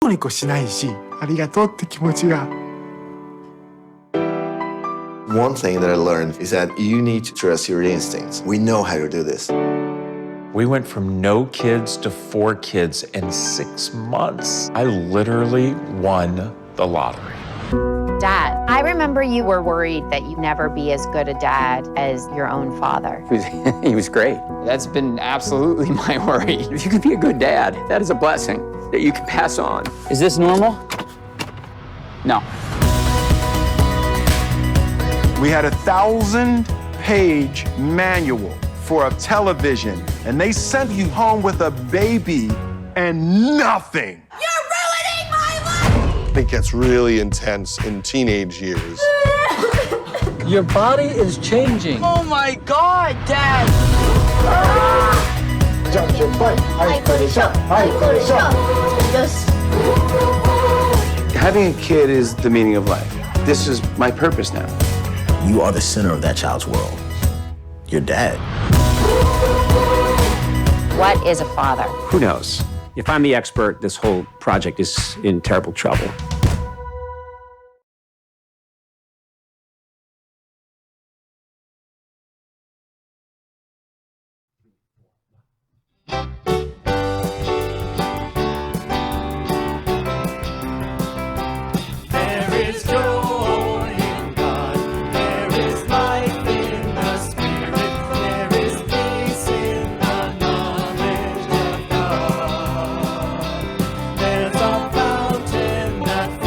ニコしないし、ありがとうって気持ちが。One thing that I learned is that you need to trust your instincts. We know how to do this. We went from no kids to 4 kids in 6 months. I literally won the lottery. Dad, I remember you were worried that you'd never be as good a dad as your own father. He was great. That's been absolutely my worry. If you can be a good dad, that is a blessing that you can pass on. Is this normal? No. We had a 1,000-page manual for a television, and they sent you home with a baby and nothing. You're ruining my life! It gets really intense in teenage years. Your body is changing. Oh my God, Dad! Having a kid is the meaning of life. This is my purpose now. You are the center of that child's world. Your dad. What is a father? Who knows? If I'm the expert, this whole project is in terrible trouble. There's a fountain that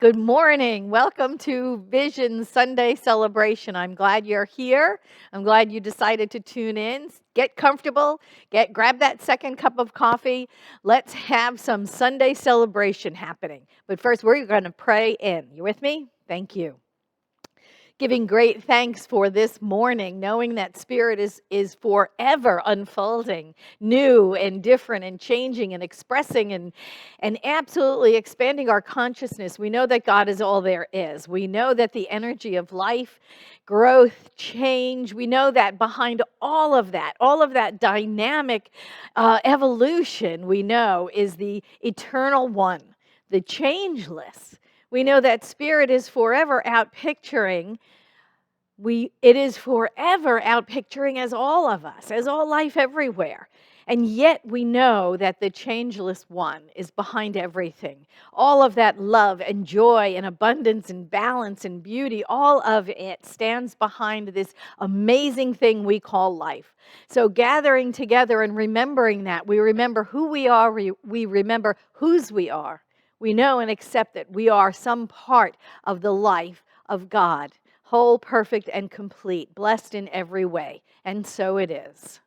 Good morning. Welcome to Vision Sunday Celebration. I'm glad you're here. I'm glad you decided to tune in. Get comfortable. Grab that second cup of coffee. Let's have some Sunday celebration happening. But first, we're going to pray in. You with me? Thank you. Giving great thanks for this morning, knowing that Spirit is forever unfolding, new and different and changing and expressing and absolutely expanding our consciousness. We know that God is all there is. We know that the energy of life, growth, change, we know that behind all of that dynamic evolution, we know is the eternal one, the changeless. We know that Spirit is forever outpicturing. It is forever outpicturing as all of us, as all life everywhere. And yet we know that the changeless one is behind everything. All of that love and joy and abundance and balance and beauty, all of it stands behind this amazing thing we call life. So gathering together and remembering that, we remember who we are, we remember whose we are. We know and accept that we are some part of the life of God, whole, perfect, and complete, blessed in every way. And so it is.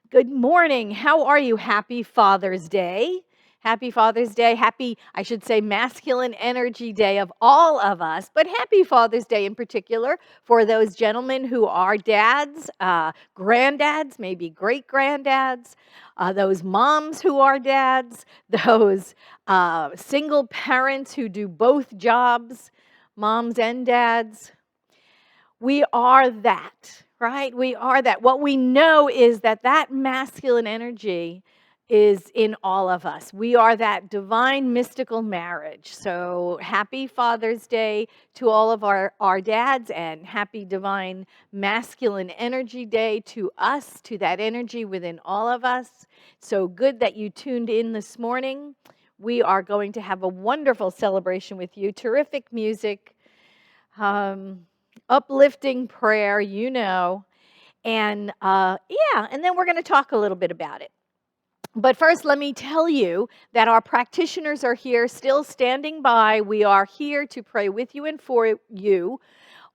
Good morning. How are you? Happy Father's Day. Happy Father's Day. Happy, I should say, Masculine Energy Day of all of us, but happy Father's Day in particular for those gentlemen who are dads, granddads, maybe great-granddads, those moms who are dads, those single parents who do both jobs, moms and dads. We are that, right? We are that. What we know is that masculine energy is in all of us. We are that divine mystical marriage. So happy Father's Day to all of our dads, and happy divine masculine energy day to us, to that energy within all of us. So good that you tuned in this morning. We are going to have a wonderful celebration with you. Terrific music. Uplifting prayer, and and then we're going to talk a little bit about it. But first, let me tell you that our practitioners are here, still standing by. We are here to pray with you and for you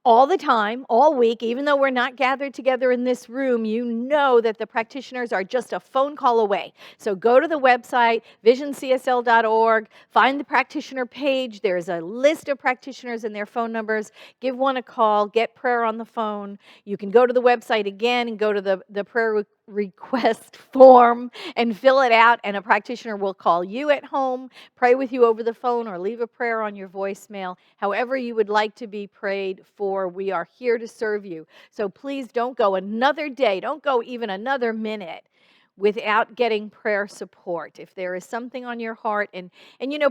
all the time, all week. Even though we're not gathered together in this room, you know that the practitioners are just a phone call away. So go to the website, visioncsl.org, find the practitioner page. There's a list of practitioners and their phone numbers. Give one a call, get prayer on the phone. You can go to the website again and go to the prayer request form and fill it out, and a practitioner will call you at home, pray with you over the phone, or leave a prayer on your voicemail. However you would like to be prayed for, we are here to serve you. So please don't go another day, don't go even another minute without getting prayer support. If there is something on your heart, and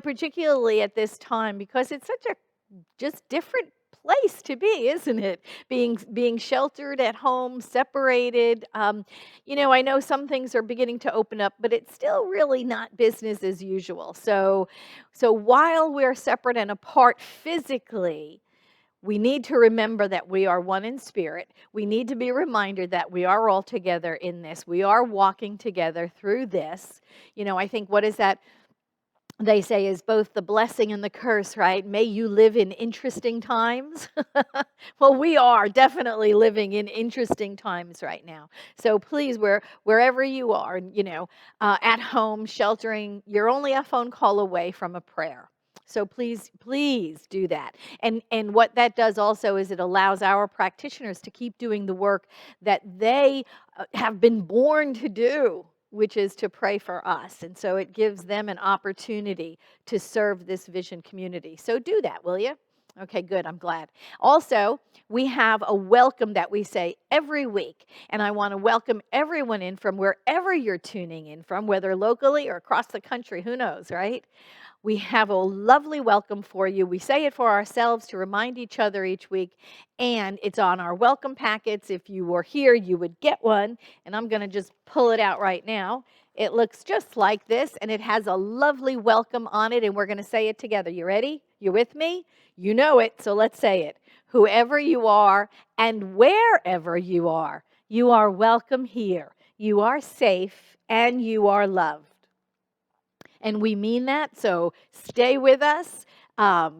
particularly at this time, because it's such a just different place to be, isn't it? Being sheltered at home, separated. I know some things are beginning to open up, but it's still really not business as usual. So while we're separate and apart physically, we need to remember that we are one in spirit. We need to be reminded that we are all together in this. We are walking together through this. I think, what is that? They say is both the blessing and the curse, right? May you live in interesting times. Well, we are definitely living in interesting times right now. So please, wherever you are, at home, sheltering, you're only a phone call away from a prayer. So please do that. And what that does also is it allows our practitioners to keep doing the work that they have been born to do, which is to pray for us. And so it gives them an opportunity to serve this vision community. So do that, will you? Okay, good. I'm glad. Also, we have a welcome that we say every week. And I want to welcome everyone in from wherever you're tuning in from, whether locally or across the country. Who knows, right? We have a lovely welcome for you. We say it for ourselves to remind each other each week, and it's on our welcome packets. If you were here, you would get one, and I'm going to just pull it out right now. It looks just like this, and it has a lovely welcome on it, and we're going to say it together. You ready? You with me? You know it, so let's say it. Whoever you are and wherever you are welcome here. You are safe, and you are loved. And we mean that, so stay with us.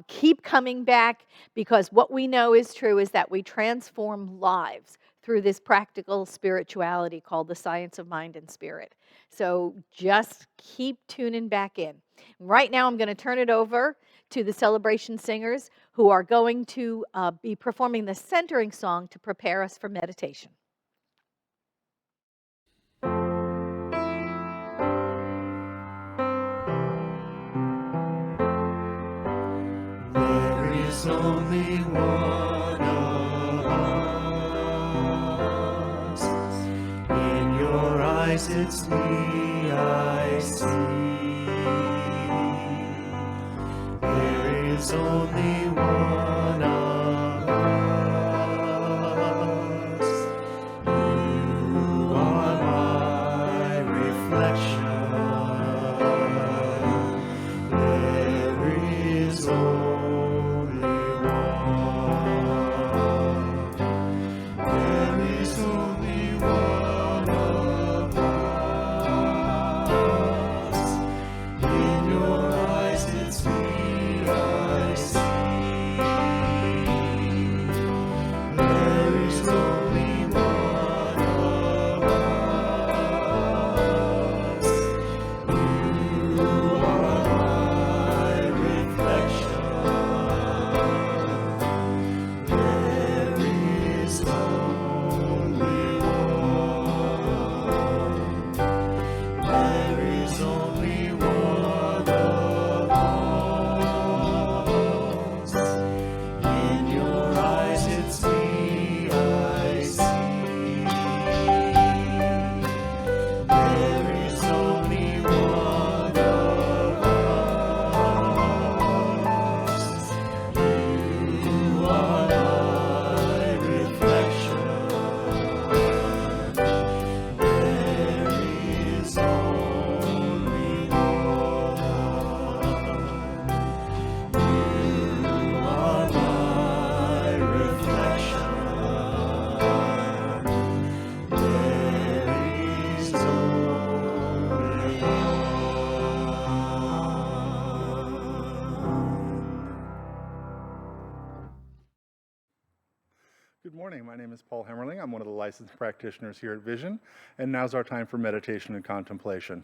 Keep coming back, because what we know is true is that we transform lives through this practical spirituality called the science of mind and spirit. So just keep tuning back in. Right now, I'm going to turn it over to the celebration singers who are going to be performing the centering song to prepare us for meditation. There is only one of us. In your eyes it's me I see. There is only one of us. You are my reflection. There is only one. There is only one of us. In your eyes it's me I see. There is only one of us. You are my reflection. There is only one. There is only one of us. In your eyes it's me I see. There is only one of us. You are my reflection. There is only one. You are my reflection. There is only Good morning. My name is Paul Hemmerling. I'm one of the licensed practitioners here at Vision, and now's our time for meditation and contemplation.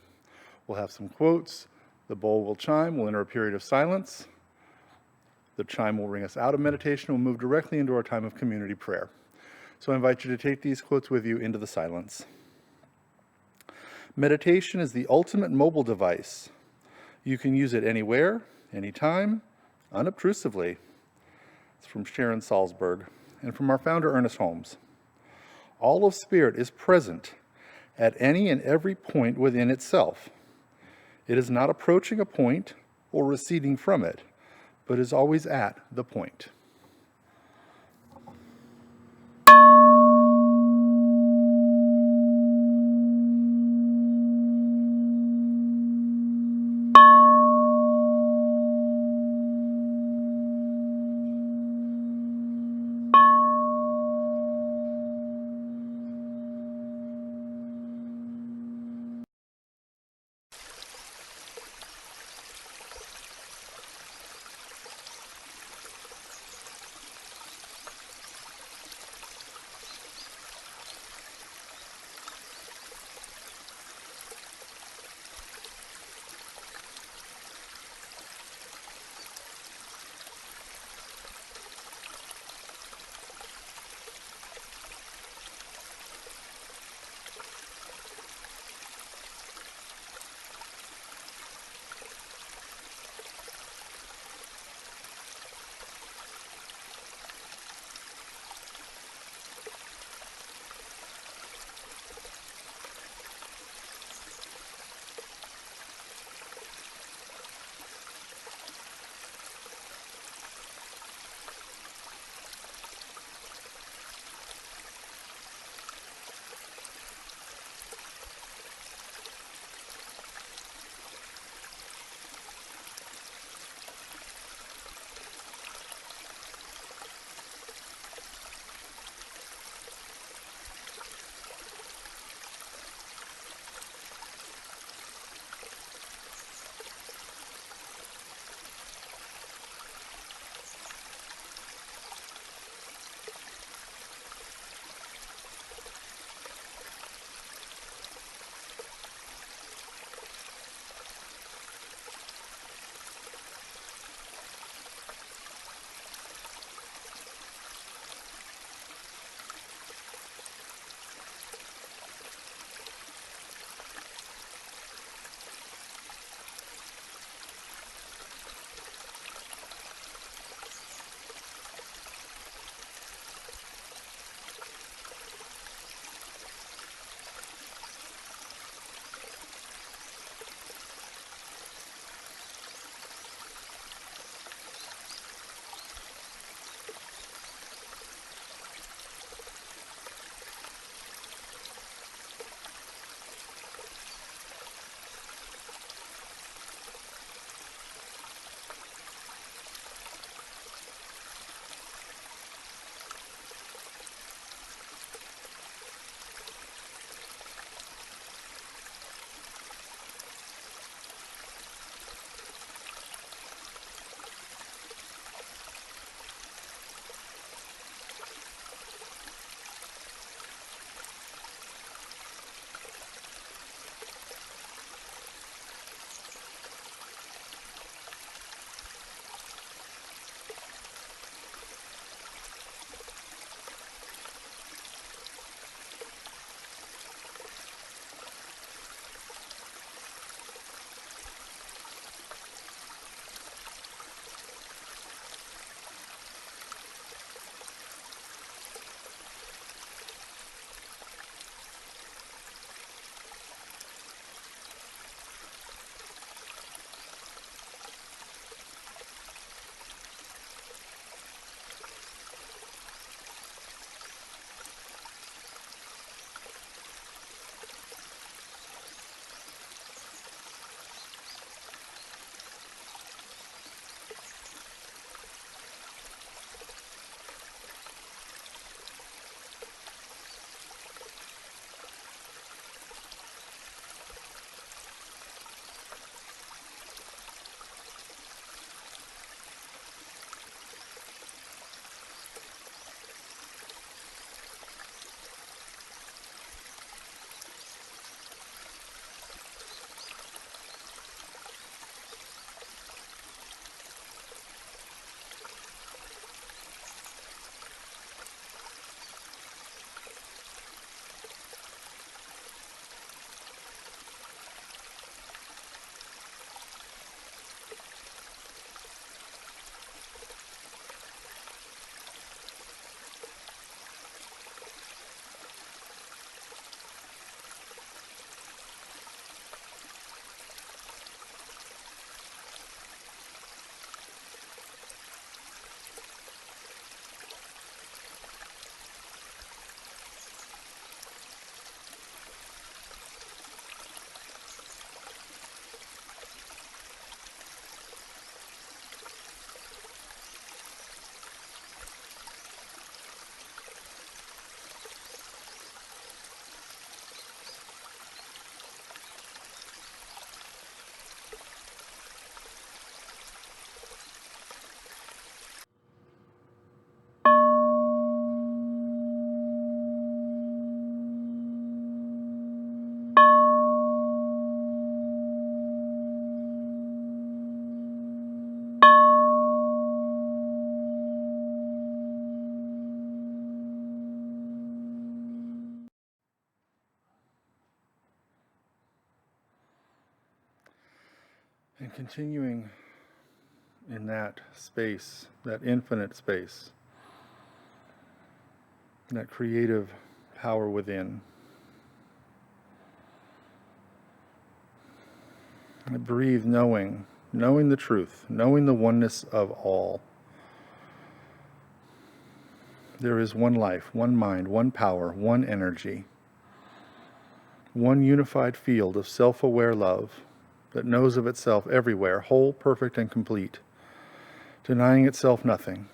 We'll have some quotes, the bowl will chime, we'll enter a period of silence, the chime will ring us out of meditation, we'll move directly into our time of community prayer. So I invite you to take these quotes with you into the silence. Meditation is the ultimate mobile device. You can use it anywhere, anytime, unobtrusively. It's from Sharon Salzberg and from our founder, Ernest Holmes. All of spirit is present at any and every point within itself. It is not approaching a point or receding from it, but is always at the point. And continuing in that space, that infinite space, that creative power within. I breathe knowing the truth, knowing the oneness of all. There is one life, one mind, one power, one energy, one unified field of self-aware love that knows of itself everywhere, whole, perfect, and complete, denying itself nothing,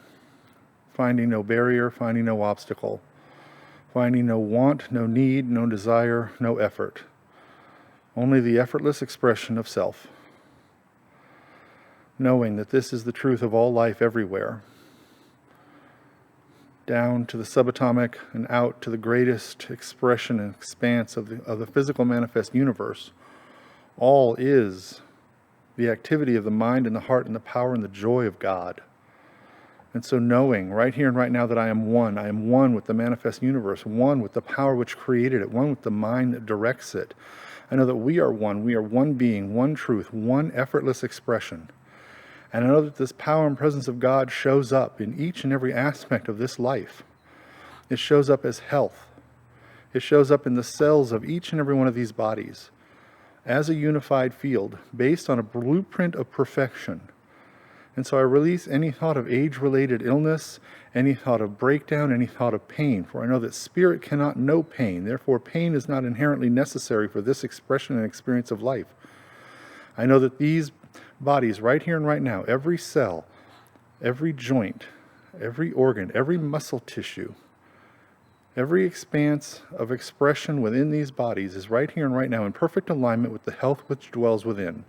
finding no barrier, finding no obstacle, finding no want, no need, no desire, no effort, only the effortless expression of self, knowing that this is the truth of all life everywhere, down to the subatomic and out to the greatest expression and expanse of the physical manifest universe. All is the activity of the mind and the heart and the power and the joy of God. And so knowing right here and right now that I am one with the manifest universe, one with the power which created it, one with the mind that directs it. I know that we are one being, one truth, one effortless expression. And I know that this power and presence of God shows up in each and every aspect of this life. It shows up as health. It shows up in the cells of each and every one of these bodies as a unified field based on a blueprint of perfection. And so I release any thought of age-related illness, any thought of breakdown, any thought of pain, for I know that spirit cannot know pain. Therefore, pain is not inherently necessary for this expression and experience of life. I know that these bodies right here and right now, every cell, every joint, every organ, every muscle tissue, every expanse of expression within these bodies is right here and right now in perfect alignment with the health which dwells within.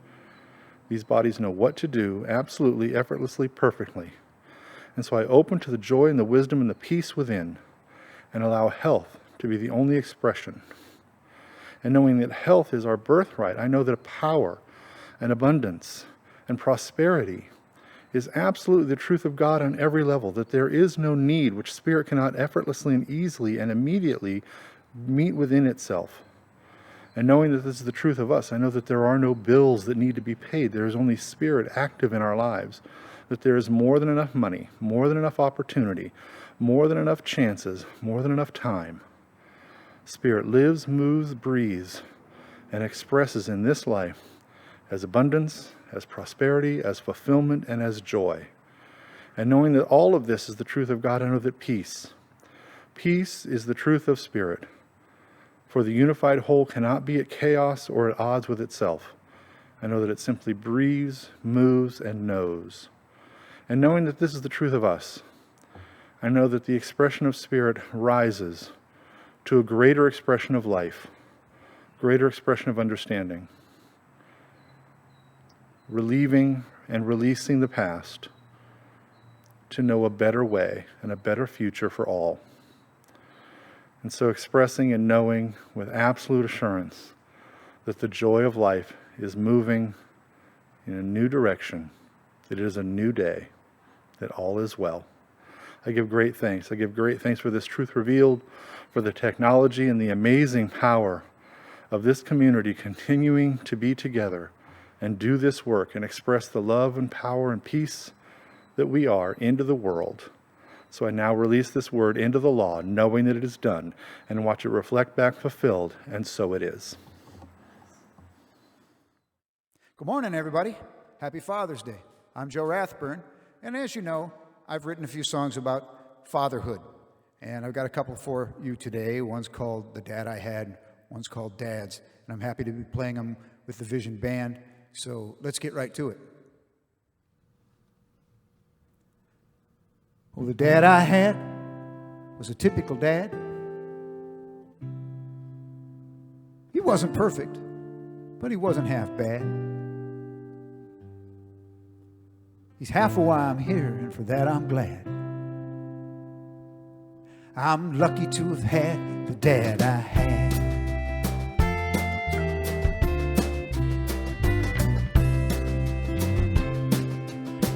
These bodies know what to do absolutely, effortlessly, perfectly. And so I open to the joy and the wisdom and the peace within and allow health to be the only expression. And knowing that health is our birthright, I know that power and abundance and prosperity is absolutely the truth of God on every level, that there is no need which spirit cannot effortlessly and easily and immediately meet within itself. And knowing that this is the truth of us, I know that there are no bills that need to be paid. There is only spirit active in our lives, that there is more than enough money, more than enough opportunity, more than enough chances, more than enough time. Spirit lives, moves, breathes, and expresses in this life as abundance, as prosperity, as fulfillment, and as joy. And knowing that all of this is the truth of God, I know that peace is the truth of spirit. For the unified whole cannot be at chaos or at odds with itself. I know that it simply breathes, moves, and knows. And knowing that this is the truth of us, I know that the expression of spirit rises to a greater expression of life, greater expression of understanding, relieving and releasing the past to know a better way and a better future for all. And so expressing and knowing with absolute assurance that the joy of life is moving in a new direction, that it is a new day, that all is well. I give great thanks. I give great thanks for this truth revealed, for the technology and the amazing power of this community continuing to be together and do this work and express the love and power and peace that we are into the world. So I now release this word into the law, knowing that it is done, and watch it reflect back fulfilled, and so it is. Good morning, everybody. Happy Father's Day. I'm Joe Rathburn, and as you know, I've written a few songs about fatherhood, and I've got a couple for you today. One's called The Dad I Had, one's called Dads, and I'm happy to be playing them with the Vision Band, so let's get right to it. Well, the dad I had was a typical dad. He wasn't perfect, but he wasn't half bad. He's half of why I'm here, and for that I'm glad. I'm lucky to have had the dad I had.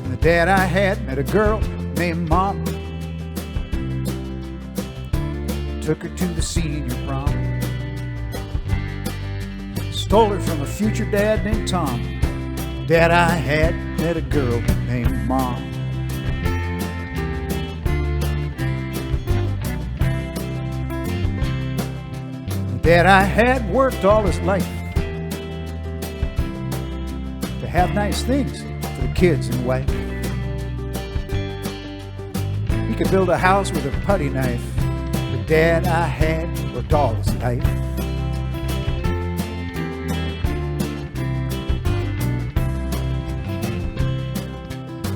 And the dad I had met a girl named Mom. Took her to the senior prom. Stole her from a future dad named Tom. Dad I had met a girl named Mom. Dad I had worked all his life to have nice things for the kids and wife. He could build a house with a putty knife. The dad I had worked all his life.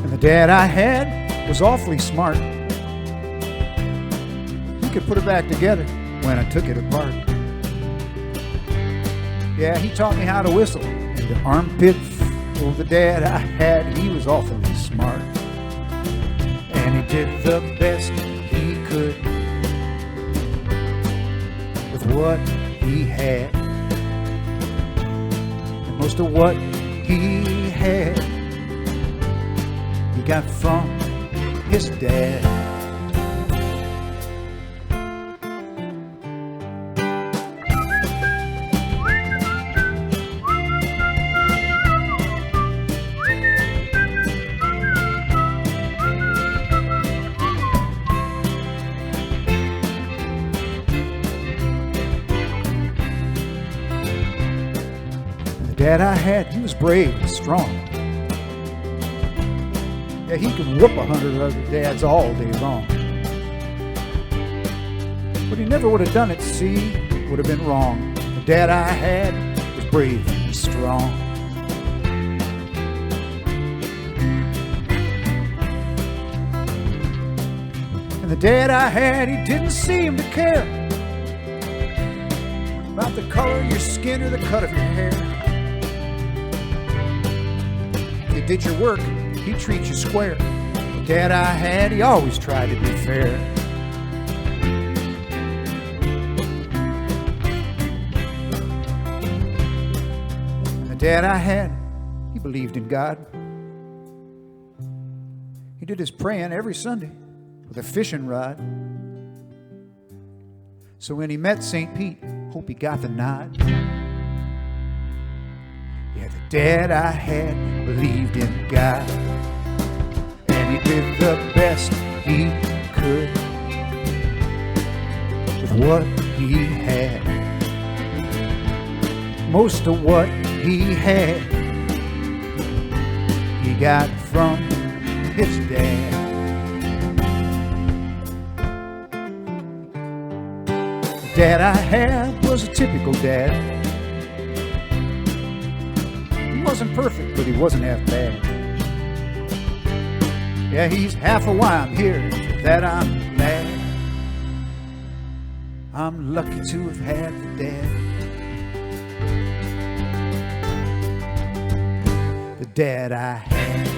And the dad I had was awfully smart. He could put it back together when I took it apart. Yeah, he taught me how to whistle in the armpits. Oh, the dad I had, he was awfully smart. And he did the best he could with what he had. And most of what he had, he got from his dad. Dad I had, he was brave and strong. Yeah, he could whoop 100 other dads all day long. But he never would have done it, see, would have been wrong. The dad I had was brave and strong. And the dad I had, he didn't seem to care about the color of your skin or the cut of your hair. If you did your work, he'd treat you square. The dad I had, he always tried to be fair. And the dad I had, he believed in God. He did his praying every Sunday with a fishing rod. So when he met St. Pete, hope he got the nod. Yeah, the dad I had believed in God, and he did the best he could with what he had. Most of what he had, he got from his dad. The dad I had was a typical dad. He wasn't perfect, but he wasn't half bad. Yeah, he's half of why I'm here, for that I'm glad. I'm lucky to have had the dad I had.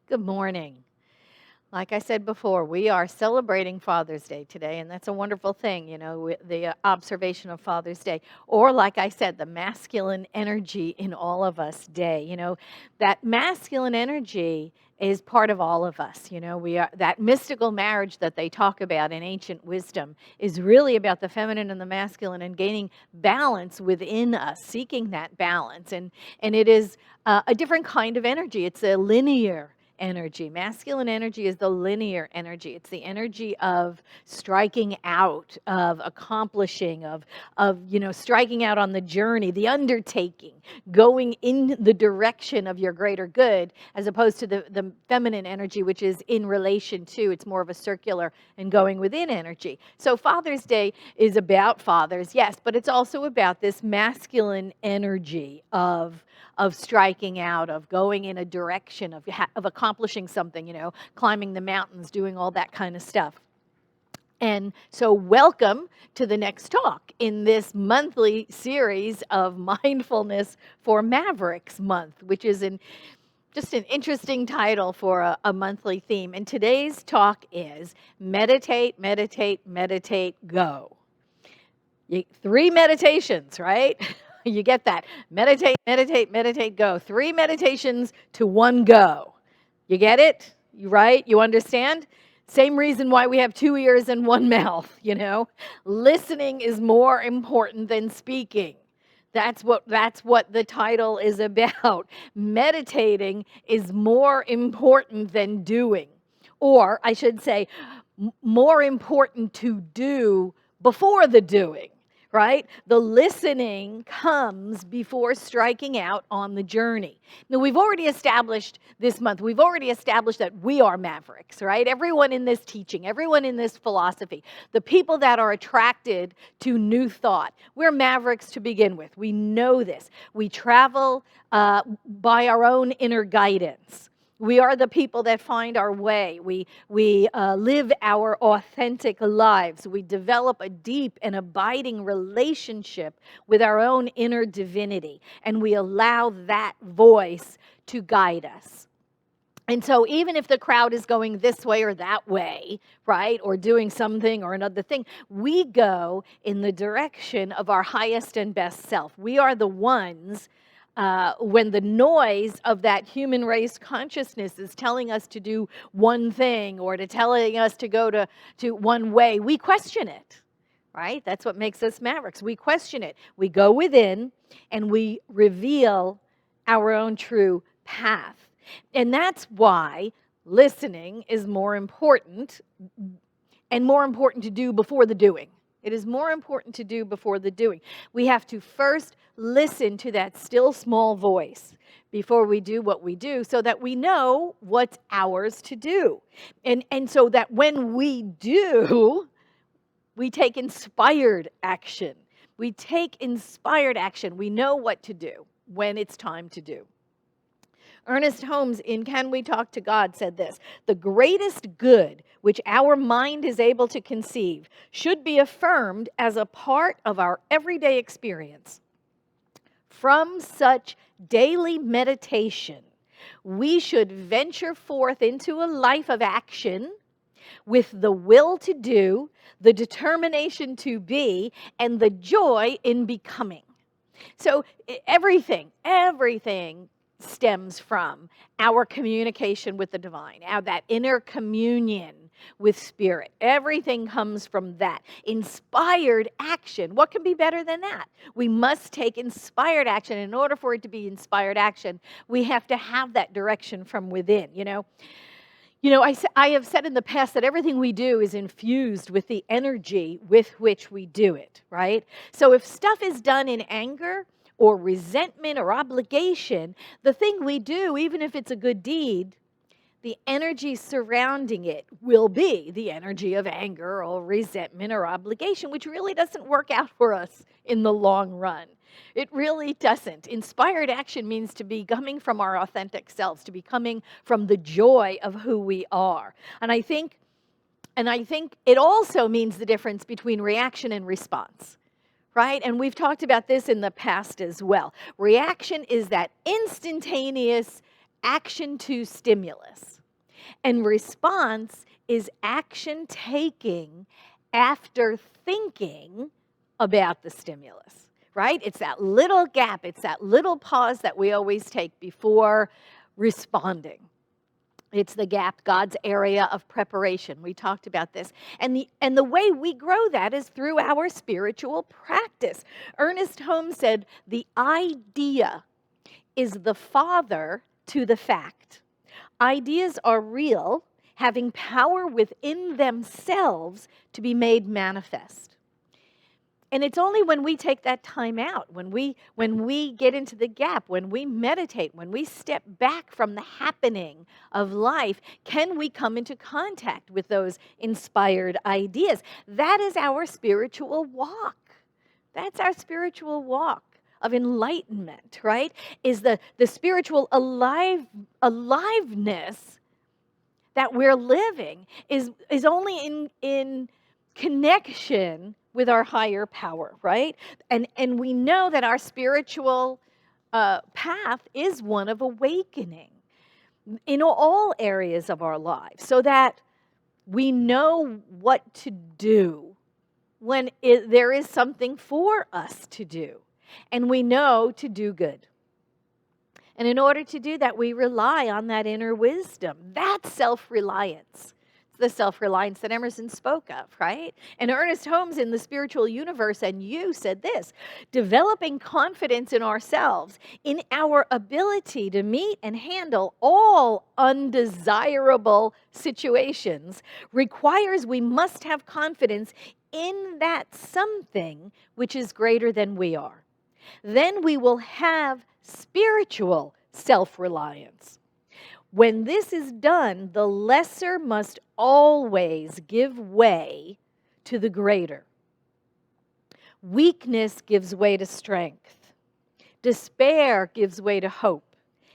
Good morning. Like I said before, we are celebrating Father's Day today, and that's a wonderful thing, you know, the observation of Father's Day. Or, like I said, the masculine energy in all of us day. You know, that masculine energy is part of all of us. You know, we are that mystical marriage that they talk about in ancient wisdom is really about the feminine and the masculine and gaining balance within us, seeking that balance. And it is a different kind of energy. It's a linear energy. Masculine energy is the linear energy. It's the energy of striking out, of accomplishing, of you know, striking out on the journey, the undertaking, going in the direction of your greater good, as opposed to the feminine energy, which is in relation to, it's more of a circular and going within energy. So Father's Day is about fathers, yes, but it's also about this masculine energy of striking out, of going in a direction, of accomplishing something, you know, climbing the mountains, doing all that kind of stuff. And so welcome to the next talk in this monthly series of Mindfulness for Mavericks Month, which is just an interesting title for a monthly theme. And today's talk is Meditate, Meditate, Meditate, Go. 3 meditations, right? You get that. Meditate, meditate, meditate, go. 3 meditations to 1 go. You get it? You right? You understand? Same reason why we have 2 ears and 1 mouth, you know. Listening is more important than speaking. That's what the title is about. Meditating is more important than doing. Or I should say, more important to do before the doing, right? The listening comes before striking out on the journey. Now, we've already established this month, we've already established that we are mavericks, right? Everyone in this teaching, everyone in this philosophy, the people that are attracted to new thought, we're mavericks to begin with. We know this. We travel by our own inner guidance. We are the people that find our way. We live our authentic lives. We develop a deep and abiding relationship with our own inner divinity, and we allow that voice to guide us. And so even if the crowd is going this way or that way, right, or doing something or another thing, we go in the direction of our highest and best self. We are the ones when the noise of that human race consciousness is telling us to do one thing or telling us to go to one way, we question it, right? That's what makes us mavericks. We question it. We go within and we reveal our own true path. And that's why listening is more important and more important to do before the doing. It is more important to do before the doing. We have to first listen to that still small voice before we do what we do so that we know what's ours to do. And so that when we do, we take inspired action. We take inspired action. We know what to do when it's time to do. Ernest Holmes in Can We Talk to God said this: "The greatest good which our mind is able to conceive should be affirmed as a part of our everyday experience. From such daily meditation, we should venture forth into a life of action with the will to do, the determination to be, and the joy in becoming." So everything stems from our communication with the divine, that inner communion with spirit. Everything comes from that. Inspired action. What can be better than that? We must take inspired action. In order for it to be inspired action, we have to have that direction from within, you know. I have said in the past that everything we do is infused with the energy with which we do it, right? So if stuff is done in anger or resentment or obligation, the thing we do, even if it's a good deed, the energy surrounding it will be the energy of anger or resentment or obligation, which really doesn't work out for us in the long run. It really doesn't. Inspired action means to be coming from our authentic selves, to be coming from the joy of who we are. And I think it also means the difference between reaction and response. Right? And we've talked about this in the past as well. Reaction is that instantaneous action to stimulus. And response is action taking after thinking about the stimulus. Right? It's that little gap, it's that little pause that we always take before responding. It's the gap, God's area of preparation. We talked about this. And the way we grow that is through our spiritual practice. Ernest Holmes said, "The idea is the father to the fact. Ideas are real, having power within themselves to be made manifest." And it's only when we take that time out, when we get into the gap, when we meditate, when we step back from the happening of life, can we come into contact with those inspired ideas. That is our spiritual walk. That's our spiritual walk of enlightenment, right? Is the spiritual aliveness that we're living is only in connection with our higher power, right? And we know that our spiritual path is one of awakening in all areas of our lives, so that we know what to do when there is something for us to do, and we know to do good. And in order to do that, we rely on that inner wisdom. That's self-reliance. the self-reliance that Emerson spoke of, right? And Ernest Holmes in The Spiritual Universe and You said this: developing confidence in ourselves, in our ability to meet and handle all undesirable situations, requires we must have confidence in that something which is greater than we are. Then we will have spiritual self-reliance. When this is done, the lesser must always give way to the greater. Weakness gives way to strength. Despair gives way to hope.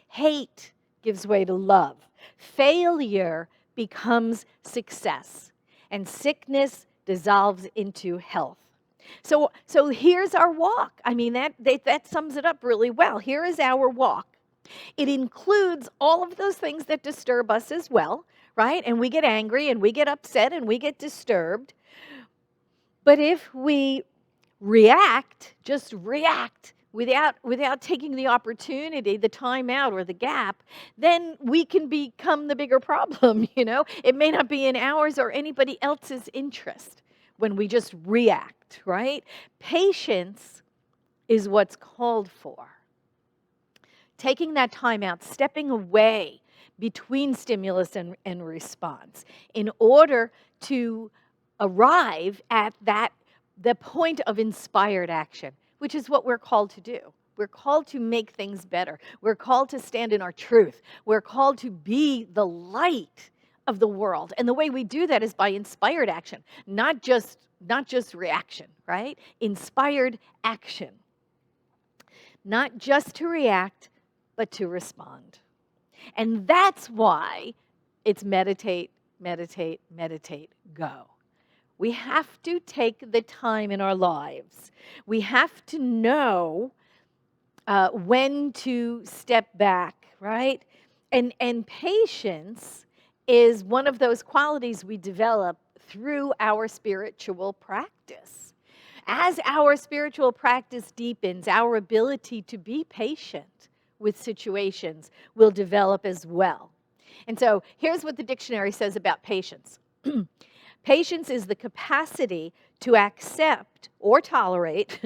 Hate gives way to love. Failure becomes success. And sickness dissolves into health. So here's our walk. I mean, that sums it up really well. Here is our walk. It includes all of those things that disturb us as well, right? And we get angry and we get upset and we get disturbed. But if we react, just react without taking the opportunity, the time out or the gap, then we can become the bigger problem, you know? It may not be in ours or anybody else's interest when we just react, right? Patience is what's called for. Taking that time out, stepping away between stimulus and response in order to arrive at the point of inspired action, which is what we're called to do. We're called to make things better. We're called to stand in our truth. We're called to be the light of the world. And the way we do that is by inspired action, not just reaction, right? Inspired action. Not just to react, but to respond. And that's why it's meditate, meditate, meditate, go. We have to take the time in our lives. We have to know when to step back, right? And patience is one of those qualities we develop through our spiritual practice. As our spiritual practice deepens, our ability to be patient with situations will develop as well. And so here's what the dictionary says about patience. Patience is the capacity to accept or tolerate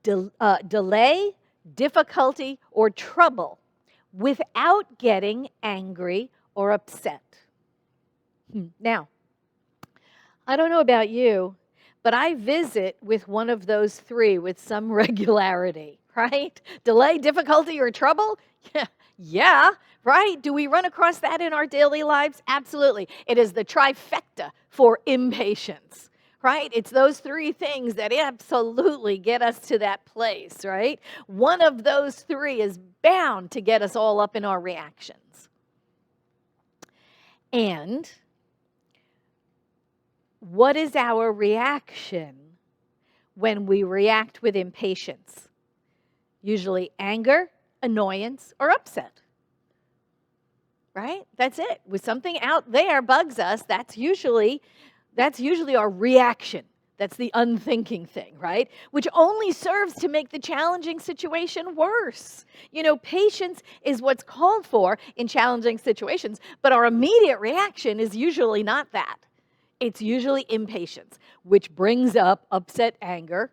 delay, difficulty, or trouble without getting angry or upset. Now, I don't know about you, but I visit with one of those three with some regularity, right? Delay, difficulty, or trouble? Yeah, right? Do we run across that in our daily lives? Absolutely. It is the trifecta for impatience, right? It's those three things that absolutely get us to that place, right? One of those three is bound to get us all up in our reactions. And what is our reaction when we react with impatience? Usually anger, annoyance, or upset. Right? That's it. When something out there bugs us, that's usually our reaction. That's the unthinking thing, right? Which only serves to make the challenging situation worse. You know, patience is what's called for in challenging situations, but our immediate reaction is usually not that. It's usually impatience, which brings up upset, anger,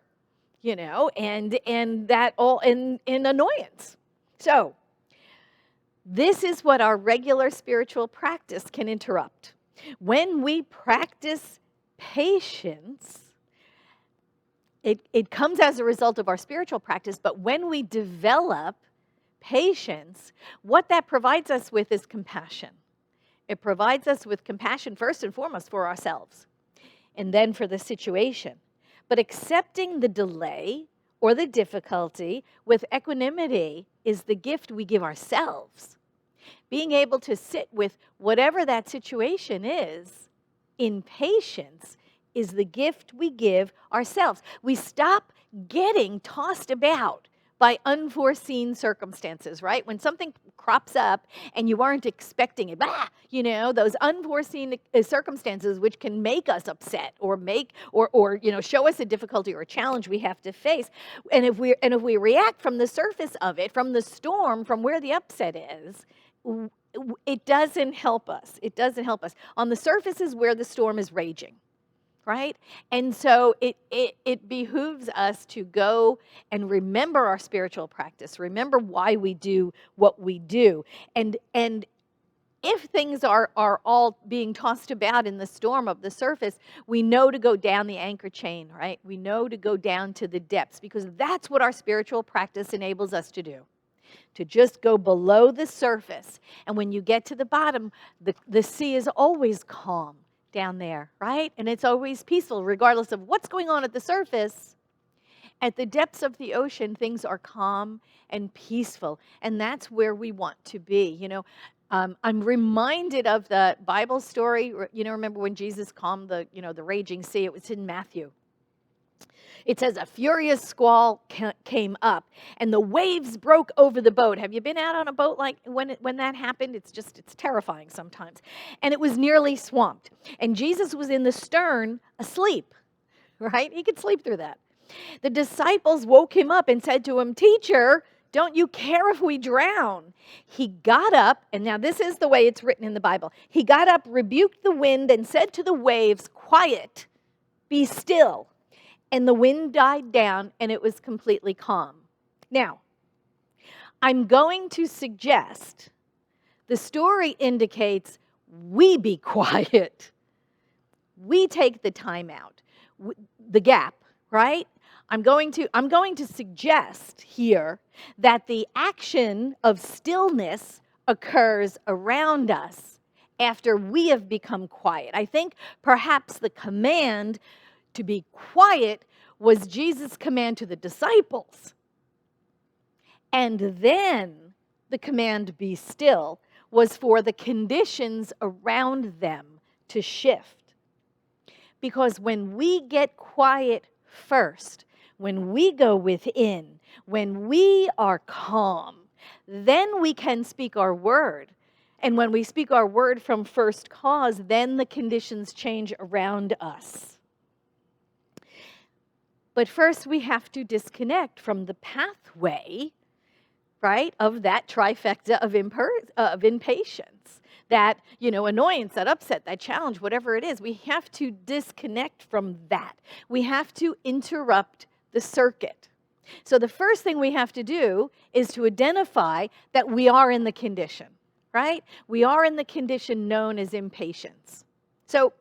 you know, and that all in annoyance. So, this is what our regular spiritual practice can interrupt. When we practice patience, it comes as a result of our spiritual practice, but when we develop patience, what that provides us with is compassion. It provides us with compassion first and foremost for ourselves, and then for the situation. But accepting the delay or the difficulty with equanimity is the gift we give ourselves. Being able to sit with whatever that situation is in patience is the gift we give ourselves. We stop getting tossed about by unforeseen circumstances, right? When something crops up and you aren't expecting it, you know, those unforeseen circumstances which can make us upset or you know, show us a difficulty or a challenge we have to face. And if we react from the surface of it, from the storm, from where the upset is, it doesn't help us. It doesn't help us. On the surface is where the storm is raging, right? And so it behooves us to go and remember our spiritual practice, remember why we do what we do. And if things are all being tossed about in the storm of the surface, we know to go down the anchor chain, right? We know to go down to the depths, because that's what our spiritual practice enables us to do. To just go below the surface. And when you get to the bottom, the sea is always calm down there, right? And it's always peaceful, regardless of what's going on at the surface. At the depths of the ocean, things are calm and peaceful. And that's where we want to be. You know, I'm reminded of the Bible story. You know, remember when Jesus calmed the raging sea? It was in Matthew. It says a furious squall came up, and the waves broke over the boat. Have you been out on a boat like when that happened? It's terrifying sometimes. And it was nearly swamped. And Jesus was in the stern asleep, right? He could sleep through that. The disciples woke him up and said to him, "Teacher, don't you care if we drown?" He got up, and now this is the way it's written in the Bible. He got up, rebuked the wind, and said to the waves, "Quiet, be still." And the wind died down, and it was completely calm. Now, I'm going to suggest the story indicates we be quiet. We take the time out, the gap, right? I'm going to suggest here that the action of stillness occurs around us after we have become quiet. I think perhaps the command to be quiet was Jesus' command to the disciples. And then the command, be still, was for the conditions around them to shift. Because when we get quiet first, when we go within, when we are calm, then we can speak our word. And when we speak our word from first cause, then the conditions change around us. But first, we have to disconnect from the pathway, right, of that trifecta of impatience, that, annoyance, that upset, that challenge, whatever it is. We have to disconnect from that. We have to interrupt the circuit. So the first thing we have to do is to identify that we are in the condition, right? We are in the condition known as impatience. So,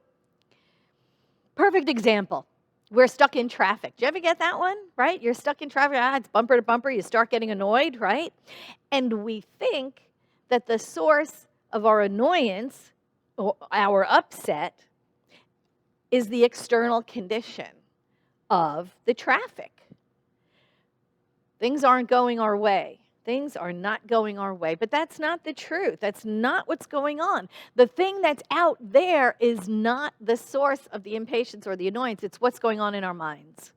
perfect example. We're stuck in traffic. Do you ever get that one, right? You're stuck in traffic. It's bumper to bumper. You start getting annoyed, right? And we think that the source of our annoyance, or our upset, is the external condition of the traffic. Things aren't going our way. Things are not going our way. But that's not the truth. That's not what's going on. The thing that's out there is not the source of the impatience or the annoyance. It's what's going on in our minds.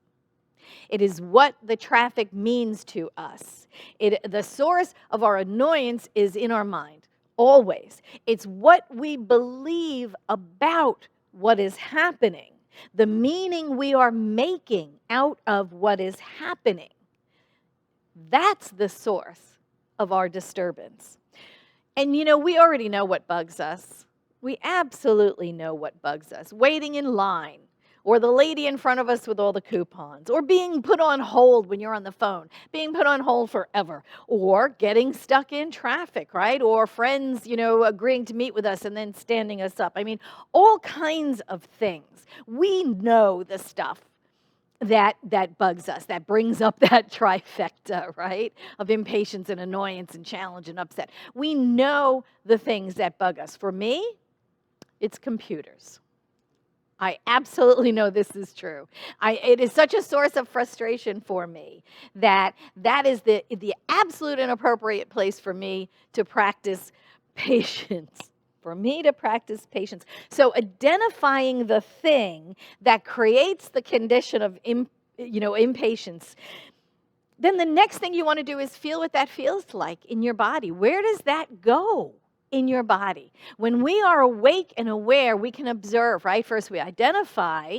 It is what the traffic means to us. The source of our annoyance is in our mind, always. It's what we believe about what is happening, the meaning we are making out of what is happening. That's the source of our disturbance. And we already know what bugs us. We absolutely know what bugs us. Waiting in line, or the lady in front of us with all the coupons, or being put on hold when you're on the phone, being put on hold forever, or getting stuck in traffic, right? Or friends, agreeing to meet with us and then standing us up. I mean, all kinds of things. We know the stuff that bugs us, that brings up that trifecta, right, of impatience and annoyance and challenge and upset. We know the things that bug us. For me, it's computers. I absolutely know this is true. It is such a source of frustration for me that is the absolute inappropriate place for me to practice patience. For me to practice patience. So identifying the thing that creates the condition of impatience, then the next thing you want to do is feel what that feels like in your body. Where does that go in your body? When we are awake and aware, we can observe, right? First, we identify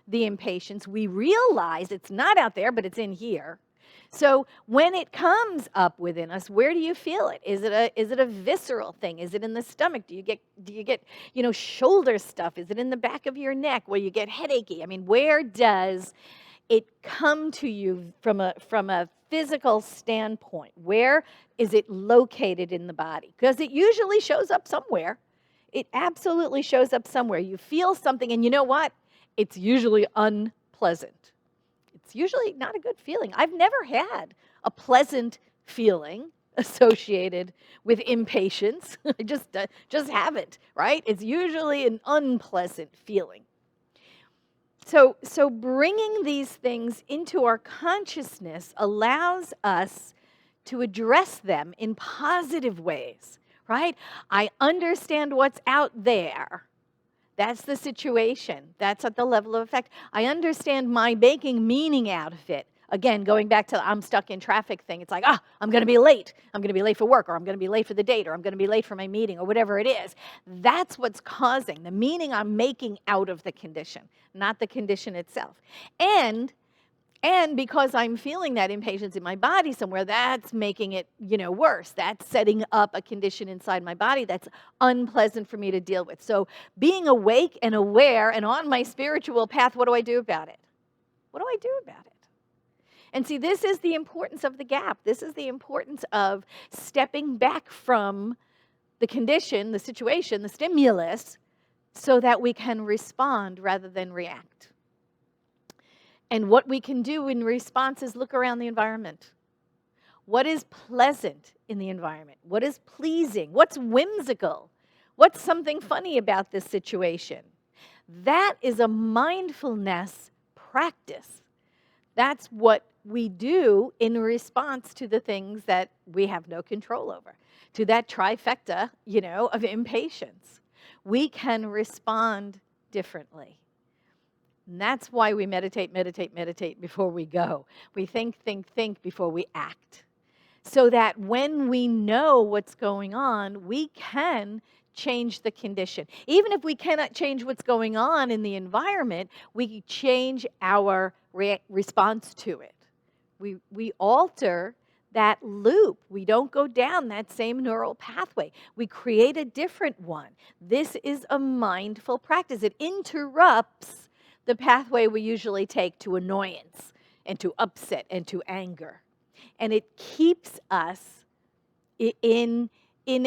the impatience. We realize it's not out there, but it's in here. So when it comes up within us, where do you feel it? Is it a visceral thing? Is it in the stomach? Do you get shoulder stuff? Is it in the back of your neck where you get headachy? I mean, where does it come to you from a physical standpoint? Where is it located in the body? Because it usually shows up somewhere. It absolutely shows up somewhere. You feel something, and you know what? It's usually unpleasant. It's usually not a good feeling. I've never had a pleasant feeling associated with impatience. I just haven't, right? It's usually an unpleasant feeling. So bringing these things into our consciousness allows us to address them in positive ways, right? I understand what's out there. That's the situation. That's at the level of effect. I understand my making meaning out of it. Again, going back to the I'm stuck in traffic thing, it's like, I'm going to be late. I'm going to be late for work, or I'm going to be late for the date, or I'm going to be late for my meeting, or whatever it is. That's what's causing the meaning I'm making out of the condition, not the condition itself. And because I'm feeling that impatience in my body somewhere, that's making it, worse. That's setting up a condition inside my body that's unpleasant for me to deal with. So being awake and aware and on my spiritual path, what do I do about it? What do I do about it? And see, this is the importance of the gap. This is the importance of stepping back from the condition, the situation, the stimulus, so that we can respond rather than react. And what we can do in response is look around the environment. What is pleasant in the environment? What is pleasing? What's whimsical? What's something funny about this situation? That is a mindfulness practice. That's what we do in response to the things that we have no control over, to that trifecta, of impatience. We can respond differently. And that's why we meditate before we go. We think before we act. So that when we know what's going on, we can change the condition. Even if we cannot change what's going on in the environment, we change our response to it. We alter that loop. We don't go down that same neural pathway. We create a different one. This is a mindful practice. It interrupts the pathway we usually take to annoyance and to upset and to anger. And it keeps us in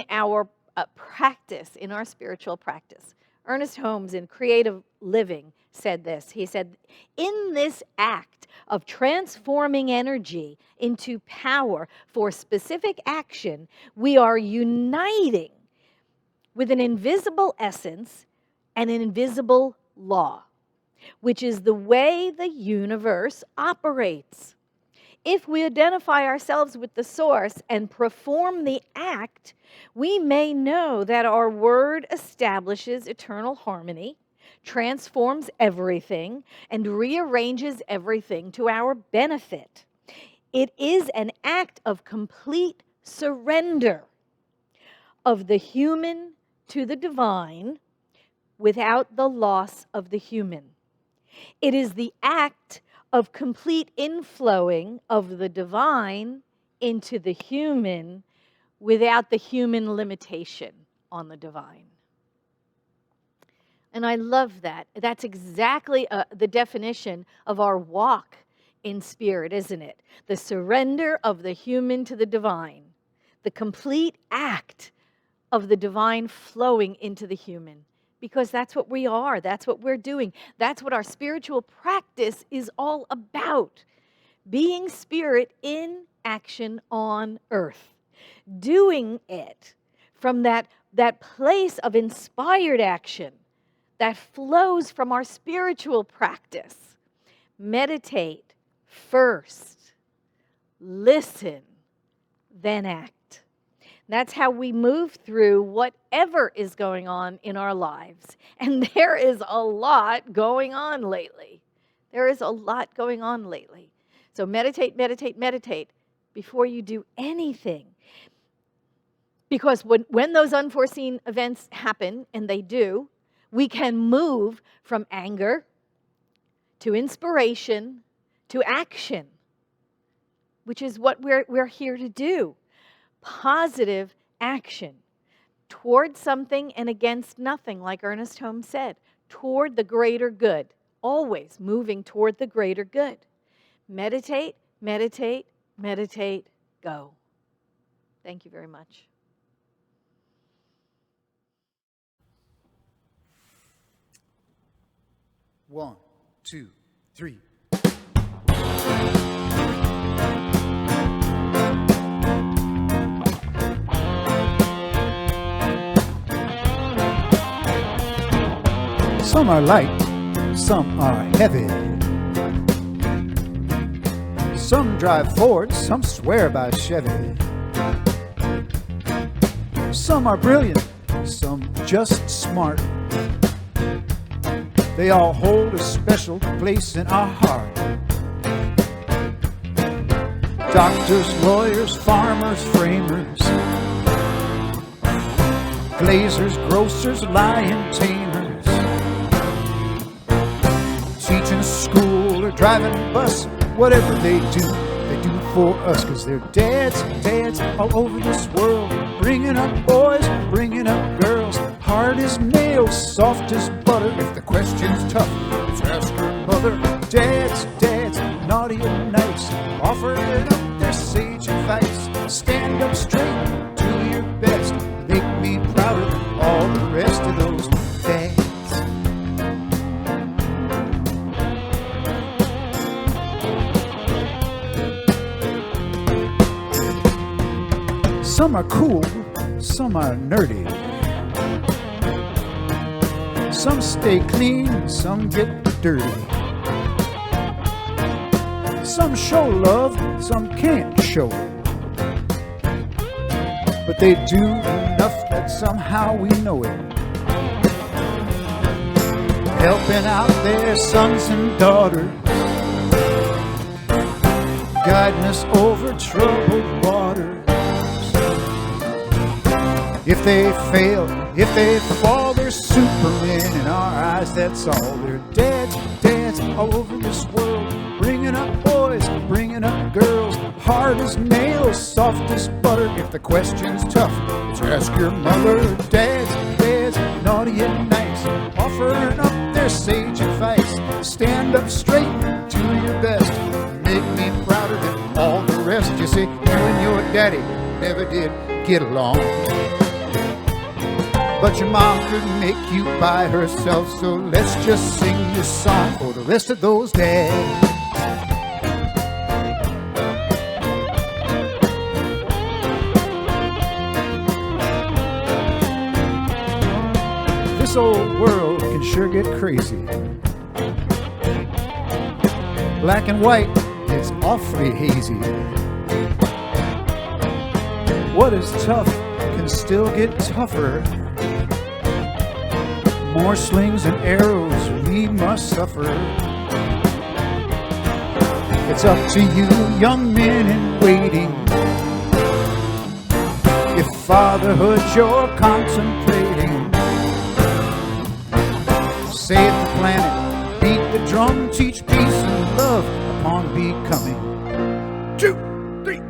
our practice, in our spiritual practice. Ernest Holmes in Creative Living said this. He said, in this act of transforming energy into power for specific action, we are uniting with an invisible essence and an invisible law, which is the way the universe operates. If we identify ourselves with the source and perform the act, we may know that our word establishes eternal harmony, transforms everything, and rearranges everything to our benefit. It is an act of complete surrender of the human to the divine without the loss of the human. It is the act of complete inflowing of the divine into the human without the human limitation on the divine. And I love that. That's exactly the definition of our walk in spirit, isn't it? The surrender of the human to the divine. The complete act of the divine flowing into the human. Because that's what we are. That's what we're doing. That's what our spiritual practice is all about. Being spirit in action on earth. Doing it from that place of inspired action that flows from our spiritual practice. Meditate first. Listen, then act. That's how we move through whatever is going on in our lives. And there is a lot going on lately. There is a lot going on lately. So meditate before you do anything. Because when those unforeseen events happen, and they do, we can move from anger to inspiration to action. which is what we're here to do. Positive action toward something and against nothing, like Ernest Holmes said, toward the greater good, always moving toward the greater good. Meditate, meditate, meditate, go. Thank you very much. One, two, three. Some are light, some are heavy. Some drive Ford, some swear by Chevy. Some are brilliant, some just smart. They all hold a special place in our heart. Doctors, lawyers, farmers, framers, glazers, grocers, lion tamers, teaching school or driving a bus, whatever they do it for us, 'cause they're dads, dads all over this world, bringing up boys, bringing up girls, hard as nails, soft as butter. If the question's tough, let's ask your mother. Dads, dads, naughty and nice, offering up their sage advice. Stand up straight, do your best, make me prouder than all the rest of those dads. Some are cool, some are nerdy. Some stay clean, some get dirty. Some show love, some can't show. But they do enough that somehow we know it. Helping out their sons and daughters, guiding us over troubled waters. If they fail, if they fall, they're supermen in our eyes, that's all. They're dads, dads all over this world, bringing up boys, bringing up girls, hard as nails, soft as butter. If the question's tough, let's ask your mother. Dads, dads, naughty and nice, offering up their sage advice. Stand up straight, do your best, make me prouder than all the rest. You see, you and your daddy never did get along, but your mom couldn't make you by herself, so let's just sing this song for the rest of those dads. This old world can sure get crazy. Black and white, it's awfully hazy. What is tough can still get tougher. More slings and arrows, we must suffer. It's up to you, young men in waiting. If fatherhood you're contemplating, save the planet, beat the drum, teach peace and love upon becoming. 2, 3,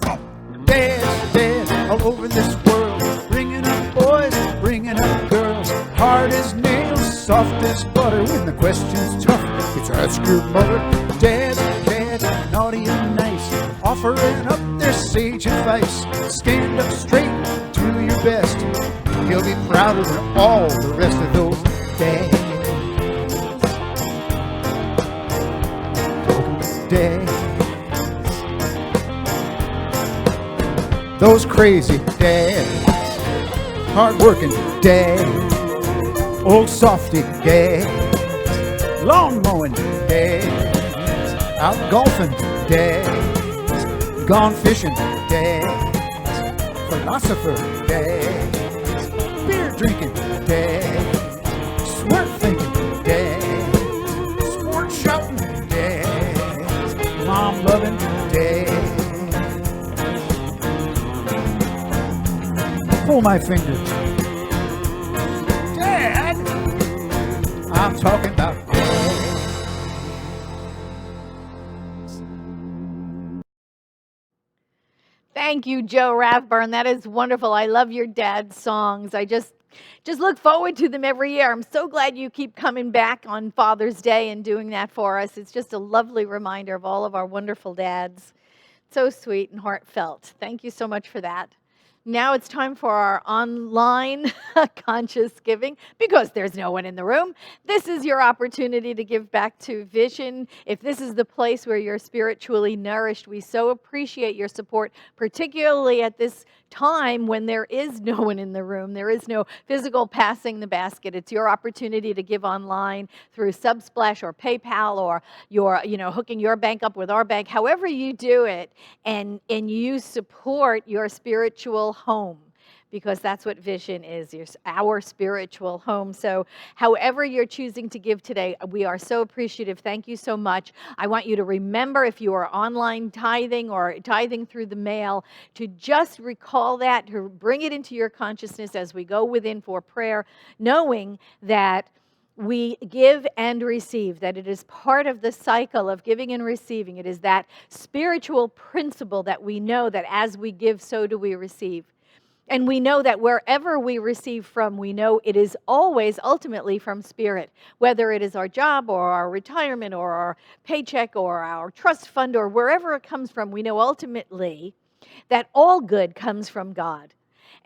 4. Dads, dads all over this world, bringing up boys, bringing up girls, hard as nails, soft as butter. When the question's tough, it's ask your mother. Dads, dads, naughty and nice, offering up their sage advice. Stand up straight, do your best, you'll be prouder than all the rest of those dads. Dads, those crazy dads, hard-working dads, old softy dads, lawn mowing dads, out golfing dads, gone fishing dads, philosopher dads, beer drinking dads, smart thinking dads, sport shouting dads, mom loving dads. Pull my fingers. Dad, I'm talking about Thank you, Joe Rathburn. That is wonderful. I love your dad's songs. I just look forward to them every year. I'm so glad you keep coming back on Father's Day and doing that for us. It's just a lovely reminder of all of our wonderful dads. So sweet and heartfelt. Thank you so much for that. Now it's time for our online conscious giving because there's no one in the room. This is your opportunity to give back to Vision. If this is the place where you're spiritually nourished, we so appreciate your support, particularly at this time when there is no one in the room. There is no physical passing the basket. It's your opportunity to give online through Subsplash or PayPal or your, hooking your bank up with our bank, however you do it, and you support your spiritual home, because that's what Vision is, our spiritual home. So however you're choosing to give today, we are so appreciative. Thank you so much. I want you to remember, if you are online tithing or tithing through the mail, to just recall that, to bring it into your consciousness as we go within for prayer, knowing that we give and receive, that it is part of the cycle of giving and receiving. It is that spiritual principle that we know that as we give, so do we receive. And we know that wherever we receive from, we know it is always ultimately from Spirit, whether it is our job or our retirement or our paycheck or our trust fund or wherever it comes from. We know ultimately that all good comes from God.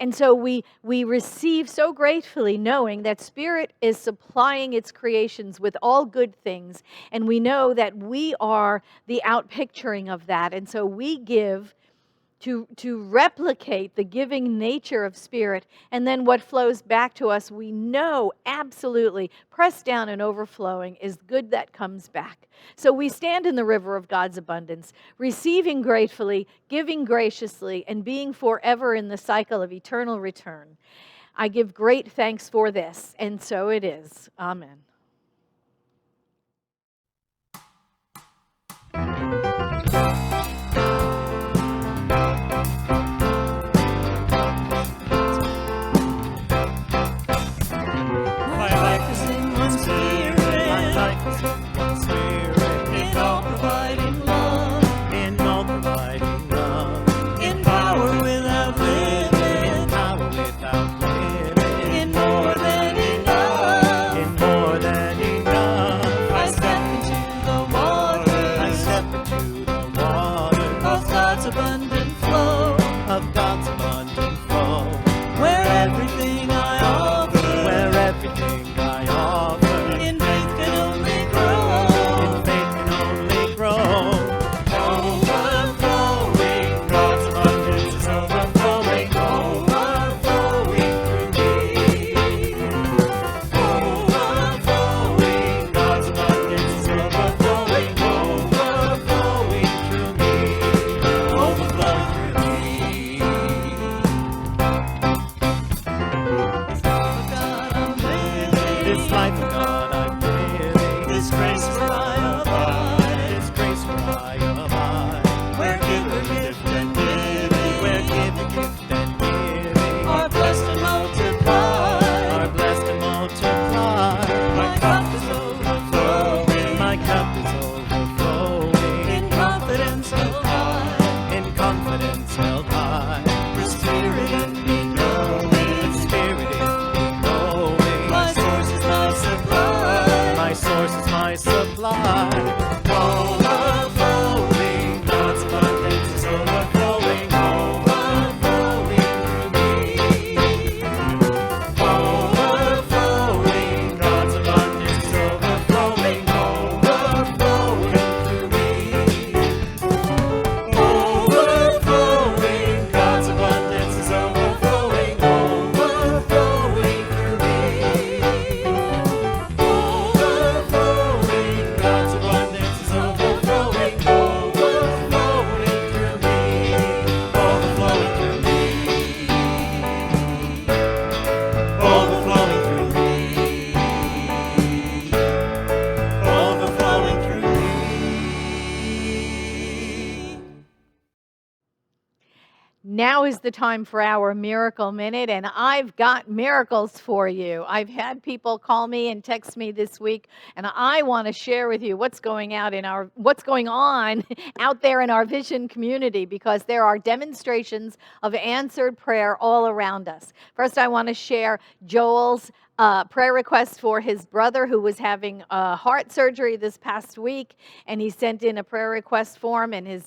And so we receive so gratefully, knowing that Spirit is supplying its creations with all good things. And we know that we are the outpicturing of that. And so we give to replicate the giving nature of Spirit. And then what flows back to us, we know absolutely, pressed down and overflowing, is good that comes back. So we stand in the river of God's abundance, receiving gratefully, giving graciously, and being forever in the cycle of eternal return. I give great thanks for this, and so it is. Amen. More than is the time for our Miracle Minute, and I've got miracles for you. I've had people call me and text me this week, and I want to share with you what's going on out there in our Vision community, because there are demonstrations of answered prayer all around us. First, I want to share Joel's prayer request for his brother who was having heart surgery this past week, and he sent in a prayer request form, and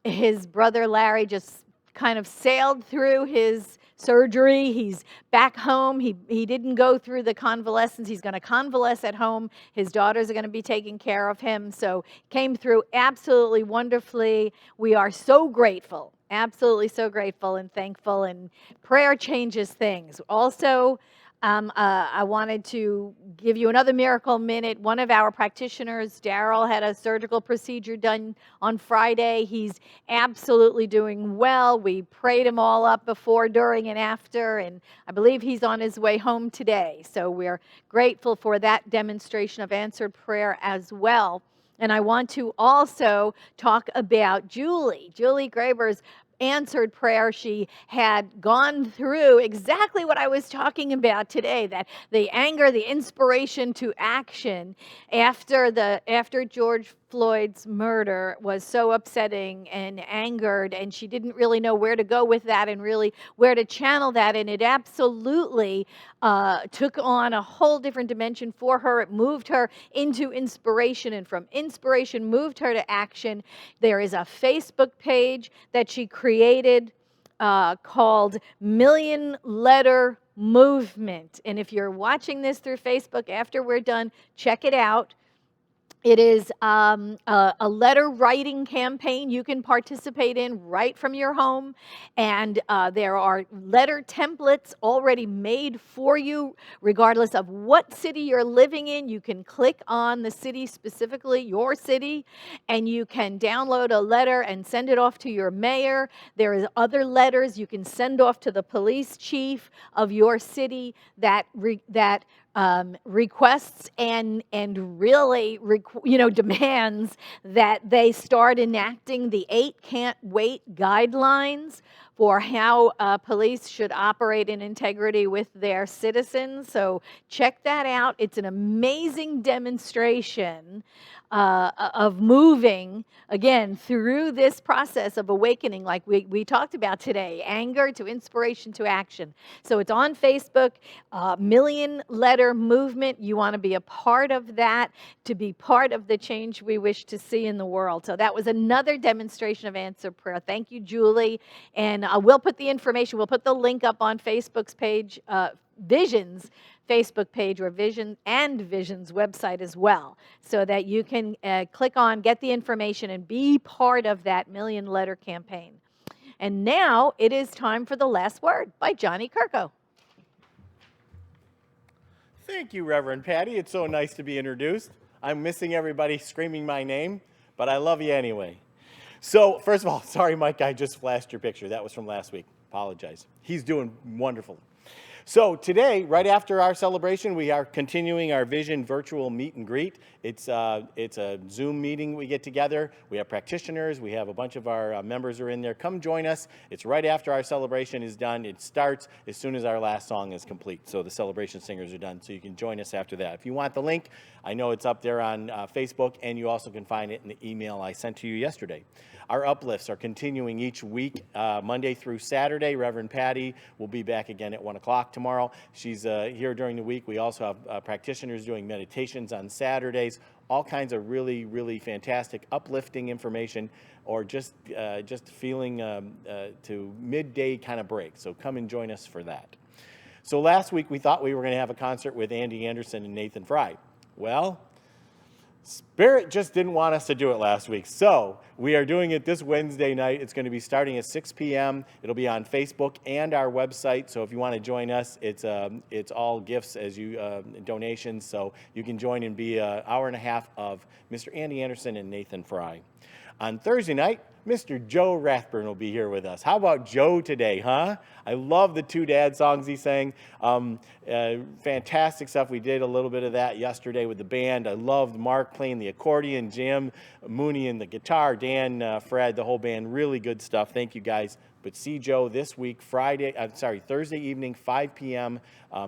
his brother Larry just kind of sailed through his surgery. He's back home. He didn't go through the convalescence. He's going to convalesce at home. His daughters are going to be taking care of him. So came through absolutely wonderfully. We are so grateful, absolutely so grateful and thankful. And prayer changes things. Also, I wanted to give you another miracle minute. One of our practitioners, Daryl, had a surgical procedure done on Friday. He's absolutely doing well. We prayed him all up before, during, and after, and I believe he's on his way home today. So we're grateful for that demonstration of answered prayer as well. And I want to also talk about Julie Graber's answered prayer. She had gone through exactly what I was talking about today, that the anger, the inspiration to action after George Floyd's murder was so upsetting and angered, and she didn't really know where to go with that and really where to channel that, and it absolutely took on a whole different dimension for her. It moved her into inspiration, and from inspiration moved her to action. There is a Facebook page that she created called Million Letter Movement, and if you're watching this through Facebook after we're done, check it out. It is a letter writing campaign you can participate in right from your home, and there are letter templates already made for you regardless of what city you're living in. You can click on the city, specifically your city, and you can download a letter and send it off to your mayor. There is other letters you can send off to the police chief of your city that requests and really demands that they start enacting the 8 Can't Wait guidelines for how police should operate in integrity with their citizens. So check that out. It's an amazing demonstration of moving, again, through this process of awakening, like we talked about today, anger to inspiration to action. So it's on Facebook, Million Letter Movement. You want to be a part of that, to be part of the change we wish to see in the world. So that was another demonstration of answered prayer. Thank you, Julie. And we'll put the information, we'll put the link up on Facebook's page, Vision's Facebook page, or Vision's website as well, so that you can click on, get the information, and be part of that Million Letter campaign. And now it is time for the last word by Johnny Kirko. Thank you, Reverend Patti. It's so nice to be introduced. I'm missing everybody screaming my name, but I love you anyway. So, first of all, sorry, Mike, I just flashed your picture. That was from last week. Apologize. He's doing wonderful. So today, right after our celebration, we are continuing our Vision virtual meet and greet. It's a Zoom meeting. We get together. We have practitioners. We have a bunch of our members are in there. Come join us. It's right after our celebration is done. It starts as soon as our last song is complete. So the celebration singers are done. So you can join us after that. If you want the link, I know it's up there on Facebook, and you also can find it in the email I sent to you yesterday. Our uplifts are continuing each week, Monday through Saturday. Reverend Patti will be back again at 1 o'clock tomorrow. She's here during the week. We also have practitioners doing meditations on Saturdays, all kinds of really, really fantastic, uplifting information, or just feeling to midday kind of break. So come and join us for that. So last week we thought we were going to have a concert with Andy Anderson and Nathan Fry. Well, Spirit just didn't want us to do it last week, so we are doing it this Wednesday night. It's going to be starting at 6 p.m. It'll be on Facebook and our website, so if you want to join us, it's all gifts as you donations, so you can join and be an hour and a half of Mr. Andy Anderson and Nathan Fry. On Thursday night, Mr. Joe Rathburn will be here with us. How about Joe today, huh? I love the 2 dad songs he sang. Fantastic stuff. We did a little bit of that yesterday with the band. I loved Mark playing the accordion, Jim, Mooney and the guitar, Dan, Fred, the whole band. Really good stuff. Thank you guys But see Joe this week, Thursday evening, 5 p.m.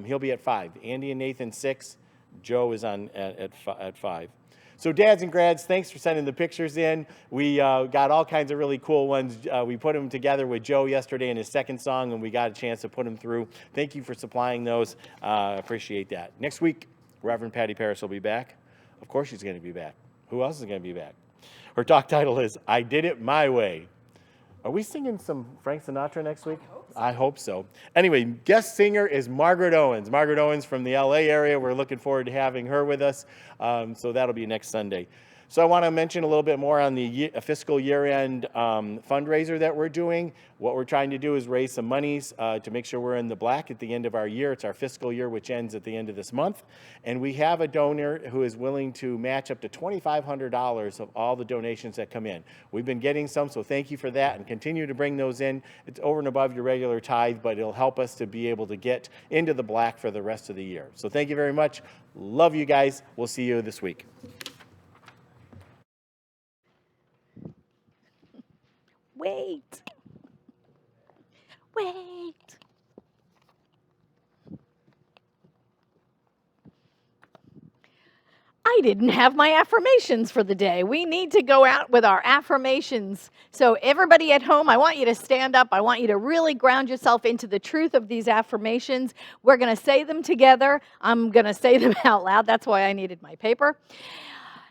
He'll be at 5. Andy and Nathan, 6. Joe is on at 5. So dads and grads, thanks for sending the pictures in. We got all kinds of really cool ones. We put them together with Joe yesterday in his second song, and we got a chance to put them through. Thank you for supplying those. Appreciate that. Next week, Reverend Patti Paris will be back. Of course she's going to be back. Who else is going to be back? Her talk title is I Did It My Way. Are we singing some Frank Sinatra next week? I hope so. Anyway, guest singer is Margaret Owens. Margaret Owens from the LA area. We're looking forward to having her with us. So that'll be next Sunday. So I want to mention a little bit more on the fiscal year-end fundraiser that we're doing. What we're trying to do is raise some monies to make sure we're in the black at the end of our year. It's our fiscal year, which ends at the end of this month. And we have a donor who is willing to match up to $2,500 of all the donations that come in. We've been getting some, so thank you for that, and continue to bring those in. It's over and above your regular tithe, but it'll help us to be able to get into the black for the rest of the year. So thank you very much. Love you guys. We'll see you this week. Wait. I didn't have my affirmations for the day. We need to go out with our affirmations. So everybody at home, I want you to stand up. I want you to really ground yourself into the truth of these affirmations. We're going to say them together. I'm going to say them out loud. That's why I needed my paper.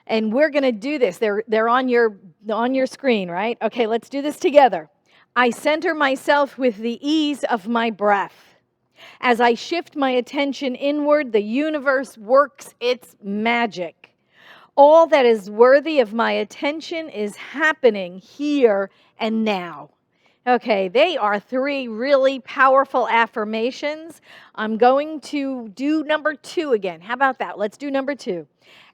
And we're going to do this. They're on your screen, right? Okay, let's do this together. I center myself with the ease of my breath. As I shift my attention inward, the universe works its magic. All that is worthy of my attention is happening here and now. Okay, they are 3 really powerful affirmations. I'm going to do number 2 again. How about that? Let's do number 2.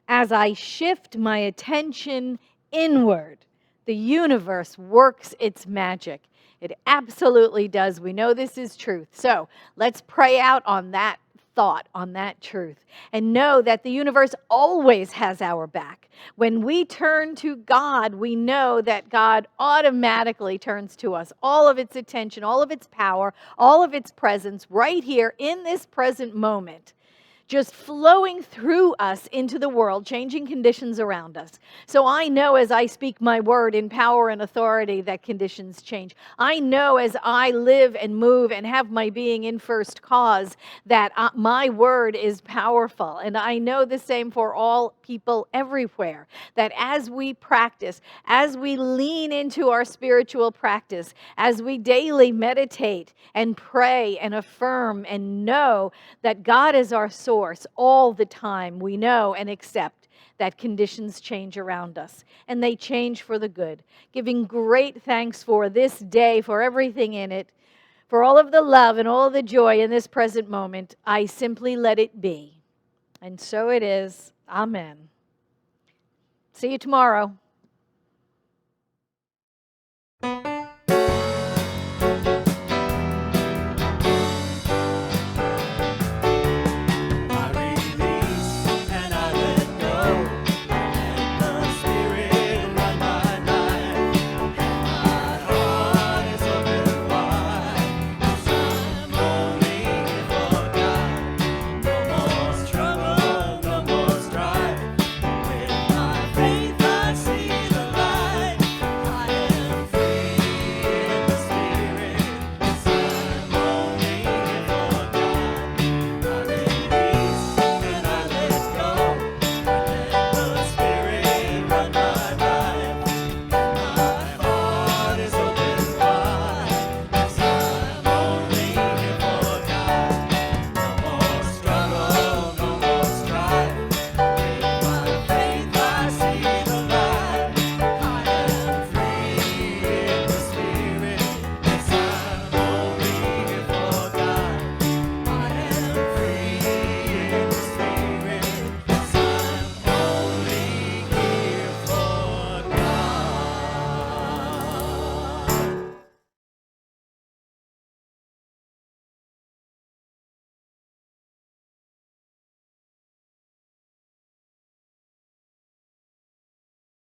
As I shift my attention inward, the universe works its magic. It absolutely does. We know this is truth. So let's pray out on that thought, on that truth, and know that the universe always has our back. When we turn to God, we know that God automatically turns to us. All of its attention, all of its power, all of its presence right here in this present moment, just flowing through us into the world, changing conditions around us. So I know as I speak my word in power and authority that conditions change. I know as I live and move and have my being in first cause that my word is powerful. And I know the same for all people everywhere, that as we practice, as we lean into our spiritual practice, as we daily meditate and pray and affirm and know that God is our source, all the time we know and accept that conditions change around us, and they change for the good. Giving great thanks for this day, for everything in it, for all of the love and all of the joy in this present moment, I simply let it be. And so it is. Amen. See you tomorrow.